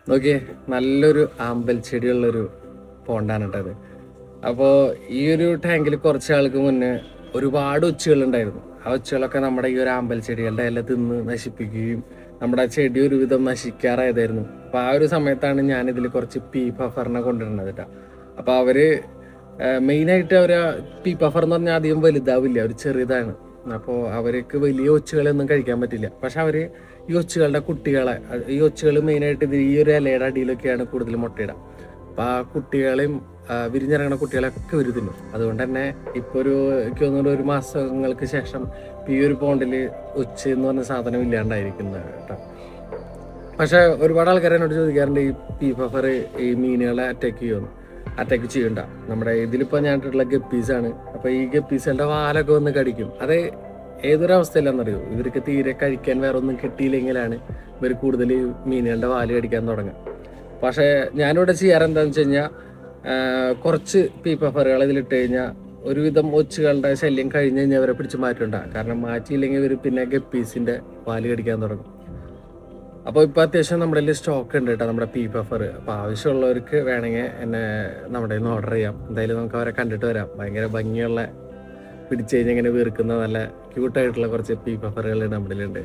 നോക്കിയേ, നല്ലൊരു ആമ്പൽ ചെടിയുള്ളൊരു പോണ്ടാണ് കേട്ടത്. അപ്പോൾ ഈ ഒരു ടാങ്കിൽ കുറച്ച് ആൾക്ക് മുന്നേ ഒരുപാട് ഒച്ചുകളുണ്ടായിരുന്നു. ആ ഒച്ചുകളൊക്കെ നമ്മുടെ ഈ ഒരു ആമ്പൽ ചെടികളുടെ ഇല തിന്ന് നശിപ്പിക്കുകയും നമ്മുടെ ചെടി ഒരുവിധം നശിക്കാറായതായിരുന്നു. അപ്പോൾ ആ ഒരു സമയത്താണ് ഞാനിതിൽ കുറച്ച് പീ പഫറിനെ കൊണ്ടുവരുന്നത് കേട്ടോ. അപ്പോൾ അവർ മെയിനായിട്ട് അവർ പീ പഫർ എന്ന് പറഞ്ഞാൽ അധികം വലുതാവില്ല, അവർ ചെറിയതാണ്. അപ്പോൾ അവർക്ക് വലിയ ഒച്ചുകളൊന്നും കഴിക്കാൻ പറ്റില്ല. പക്ഷെ അവർ ഈ ഒച്ചുകളുടെ കുട്ടികളെ, ഈ ഒച്ചുകൾ മെയിനായിട്ട് ഇത് ഈ ഒരു ഇലയുടെ അടിയിലൊക്കെയാണ് കൂടുതൽ മുട്ടയിടുക. അപ്പോൾ ആ കുട്ടികളെയും വിരിഞ്ഞിറങ്ങുന്ന കുട്ടികളൊക്കെ ഒരു തിന്നും. അതുകൊണ്ട് തന്നെ ഇപ്പോൾ എനിക്ക് തോന്നുന്നു ഒരു മാസങ്ങൾക്ക് ശേഷം ഈ ഒരു പോണ്ടിൽ ഒച്ച എന്ന് പറഞ്ഞ സാധനം ഇല്ലാണ്ടായിരിക്കുന്നത് കേട്ടോ. പക്ഷെ ഒരുപാട് ആൾക്കാർ എന്നോട് ചോദിക്കാറുണ്ട്, ഈ പീ പഫർ ഈ മീനുകളെ അറ്റാക്ക് ചെയ്യണ്ട. നമ്മുടെ ഇതിലിപ്പോൾ ഞാൻ ഇട്ടിട്ടുള്ള ഗപ്പീസാണ്. അപ്പോൾ ഈ ഗപ്പീസുകളുടെ വാലൊക്കെ വന്ന് കടിക്കും. അത് ഏതൊരവസ്ഥയിലാണെന്നറിയോ, ഇവർക്ക് തീരെ കഴിക്കാൻ വേറെ ഒന്നും കിട്ടിയില്ലെങ്കിലാണ് ഇവർ കൂടുതൽ മീനുകളുടെ വാല് കടിക്കാൻ തുടങ്ങുക. പക്ഷേ ഞാനിവിടെ ചെയ്യാറെന്താണെന്ന് വെച്ച് കഴിഞ്ഞാൽ, കുറച്ച് പീ പഫറുകൾ ഇതിലിട്ട് കഴിഞ്ഞാൽ ഒരുവിധം ഒച്ചുകളുടെ ശല്യം കഴിഞ്ഞ് കഴിഞ്ഞാൽ അവരെ പിടിച്ച് മാറ്റുണ്ടാകും. കാരണം മാറ്റിയില്ലെങ്കിൽ ഇവർ പിന്നെ ഗപ്പീസിൻ്റെ വാല് കടിക്കാൻ തുടങ്ങും. അപ്പോൾ ഇപ്പോൾ അത്യാവശ്യം നമ്മുടെ കയ്യിൽ സ്റ്റോക്ക് ഉണ്ട് കേട്ടോ, നമ്മുടെ പീ പഫർ. അപ്പോൾ ആവശ്യമുള്ളവർക്ക് വേണമെങ്കിൽ എന്നെ നമ്മുടെ നിന്ന് ഓർഡർ ചെയ്യാം. എന്തായാലും നമുക്ക് അവരെ കണ്ടിട്ട് വരാം. ഭയങ്കര ഭംഗിയുള്ള, പിടിച്ച് കഴിഞ്ഞാൽ ഇങ്ങനെ വീർക്കുന്ന നല്ല ക്യൂട്ടായിട്ടുള്ള കുറച്ച് പീ പഫറുകൾ നമ്മുടെ ഉണ്ട്.